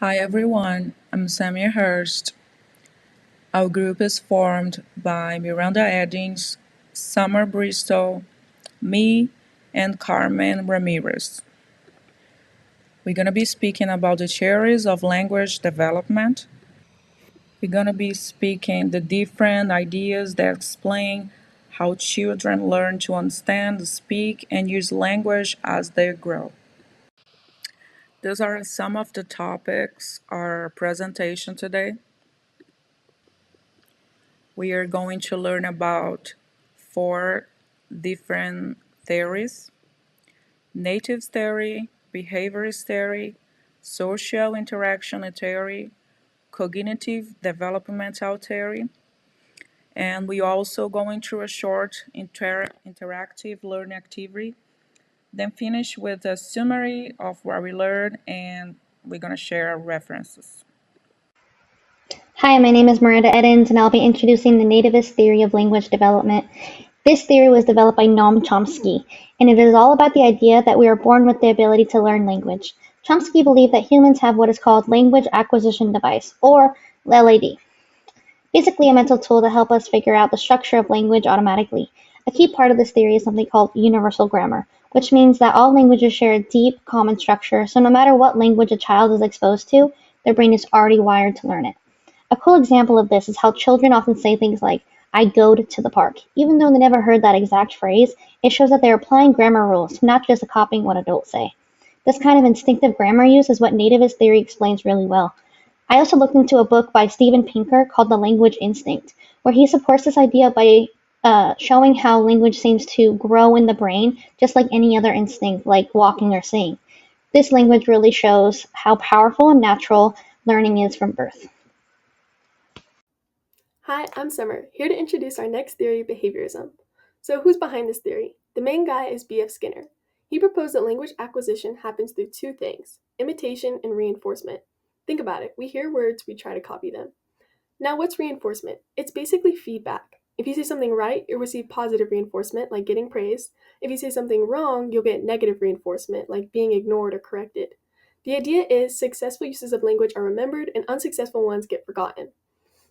Hi everyone, I'm Samia Hurst. Our group is formed by Miranda Eddings, Summer Bristol, me, and Carmen Ramirez. We're going to be speaking about the theories of language development. We're going to be speaking the different ideas that explain how children learn to understand, speak, and use language as they grow. Those are some of the topics our presentation today. We are going to learn about four different theories: native theory, behaviorist theory, social interaction theory, cognitive developmental theory, and we also going through a short interactive learning activity, then finish with a summary of what we learned, and we're going to share references. Hi, my name is Miranda Eddins, and I'll be introducing the nativist theory of language development. This theory was developed by Noam Chomsky, and it is all about the idea that we are born with the ability to learn language. Chomsky believed that humans have what is called language acquisition device, or LAD, basically a mental tool to help us figure out the structure of language automatically. A key part of this theory is something called universal grammar, which means that all languages share a deep, common structure, so no matter what language a child is exposed to, their brain is already wired to learn it. A cool example of this is how children often say things like, I goed to the park. Even though they never heard that exact phrase, it shows that they're applying grammar rules, not just copying what adults say. This kind of instinctive grammar use is what nativist theory explains really well. I also looked into a book by Steven Pinker called The Language Instinct, where he supports this idea by showing how language seems to grow in the brain just like any other instinct, like walking or seeing. This language really shows how powerful and natural learning is from birth. Hi, I'm Summer, here to introduce our next theory, behaviorism. So, who's behind this theory? The main guy is B.F. Skinner. He proposed that language acquisition happens through two things: imitation and reinforcement. Think about it. We hear words, we try to copy them. Now, what's reinforcement? It's basically feedback. If you say something right, you'll receive positive reinforcement, like getting praise. If you say something wrong, you'll get negative reinforcement, like being ignored or corrected. The idea is successful uses of language are remembered and unsuccessful ones get forgotten.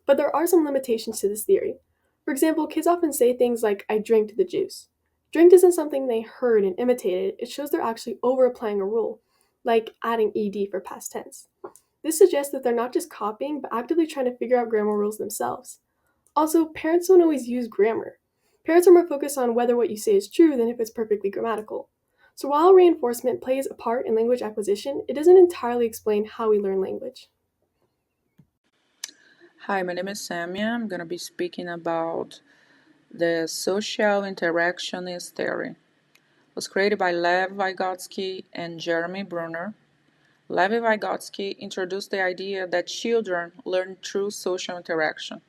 But there are some limitations to this theory. For example, kids often say things like, I drank the juice. Drinked isn't something they heard and imitated, it shows they're actually over applying a rule, like adding ed for past tense. This suggests that they're not just copying, but actively trying to figure out grammar rules themselves. Also, parents don't always use grammar. Parents are more focused on whether what you say is true than if it's perfectly grammatical. So while reinforcement plays a part in language acquisition, it doesn't entirely explain how we learn language. Hi, my name is Samia. I'm going to be speaking about the social interactionist theory. It was created by Lev Vygotsky and Jeremy Brunner. Lev Vygotsky introduced the idea that children learn through social interaction.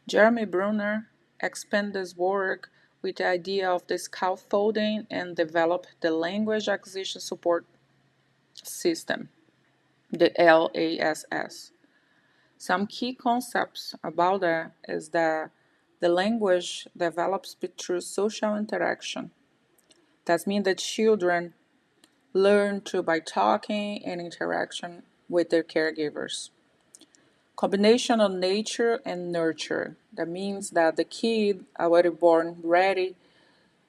Jeremy Brunner expanded this work with the idea of the scaffolding and developed the language acquisition support system, the LASS. Some key concepts about that is that the language develops through social interaction. That means that children learn through by talking and interaction with their caregivers. Combination of nature and nurture. That means that the kid already born ready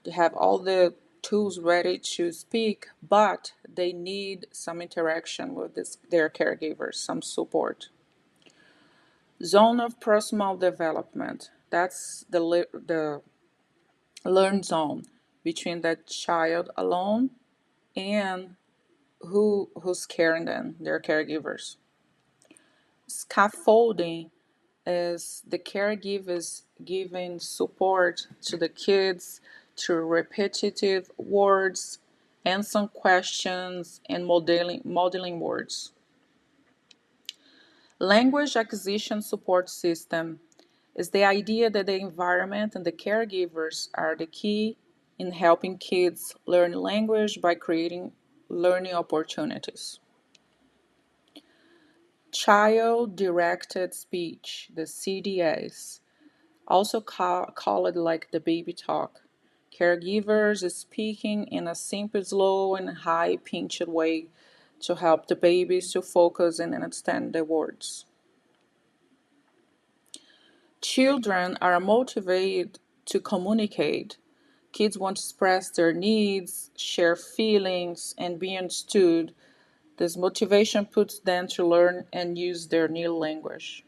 to have all the tools ready to speak, but they need some interaction with their caregivers, some support. Zone of proximal development. That's the learn zone between that child alone and who's caring them, their caregivers. Scaffolding is the caregivers giving support to the kids through repetitive words, answering questions, and modeling words. Language acquisition support system is the idea that the environment and the caregivers are the key in helping kids learn language by creating learning opportunities. Child directed speech, the CDS, also called like the baby talk. Caregivers is speaking in a simple, slow, and high pitched way to help the babies to focus and understand the words. Children are motivated to communicate. Kids want to express their needs, share feelings, and be understood. This motivation puts them to learn and use their new language.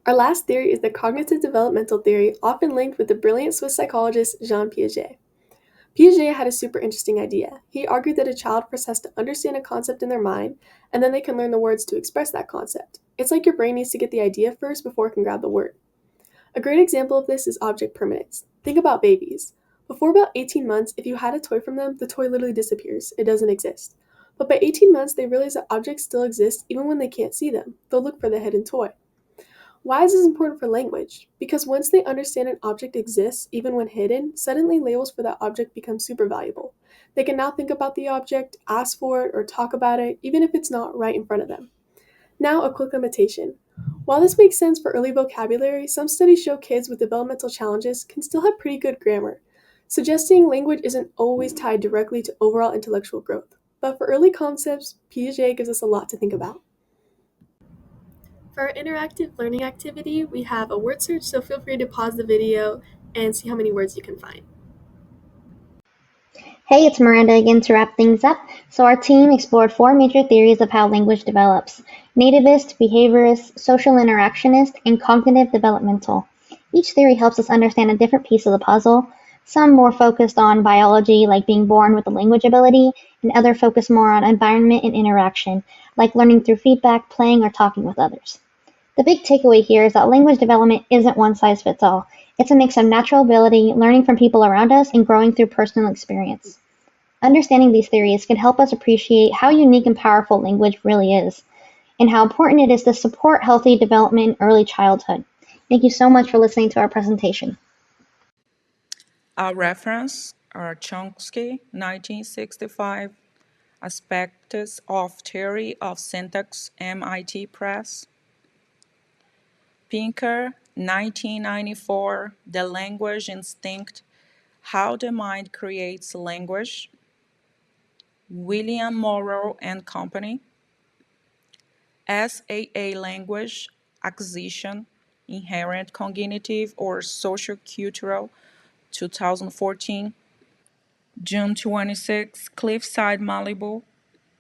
Our last theory is the cognitive developmental theory, often linked with the brilliant Swiss psychologist Jean Piaget. Piaget had a super interesting idea. He argued that a child first has to understand a concept in their mind, and then they can learn the words to express that concept. It's like your brain needs to get the idea first before it can grab the word. A great example of this is object permanence. Think about babies. Before about 18 months, if you had a toy from them, the toy literally disappears. It doesn't exist. But by 18 months, they realize that objects still exist even when they can't see them. They'll look for the hidden toy. Why is this important for language? Because once they understand an object exists, even when hidden, suddenly labels for that object become super valuable. They can now think about the object, ask for it, or talk about it, even if it's not right in front of them. Now, a quick limitation. While this makes sense for early vocabulary, some studies show kids with developmental challenges can still have pretty good grammar, suggesting language isn't always tied directly to overall intellectual growth. But for early concepts, Piaget gives us a lot to think about. For our interactive learning activity, we have a word search, so feel free to pause the video and see how many words you can find. Hey, it's Miranda again to wrap things up. So our team explored 4 major theories of how language develops: nativist, behaviorist, social interactionist, and cognitive developmental. Each theory helps us understand a different piece of the puzzle, some more focused on biology, like being born with a language ability, and other focus more on environment and interaction, like learning through feedback, playing, or talking with others. The big takeaway here is that language development isn't one size fits all. It's a mix of natural ability, learning from people around us, and growing through personal experience. Understanding these theories can help us appreciate how unique and powerful language really is, and how important it is to support healthy development in early childhood. Thank you so much for listening to our presentation. Our reference are Chomsky, 1965, Aspects of Theory of Syntax, MIT Press. Pinker, 1994, The Language Instinct, How the Mind Creates Language. William Morrow and Company. SAA Language Acquisition, Inherent Cognitive or Sociocultural, 2014. June 26, Cliffside, Malibu,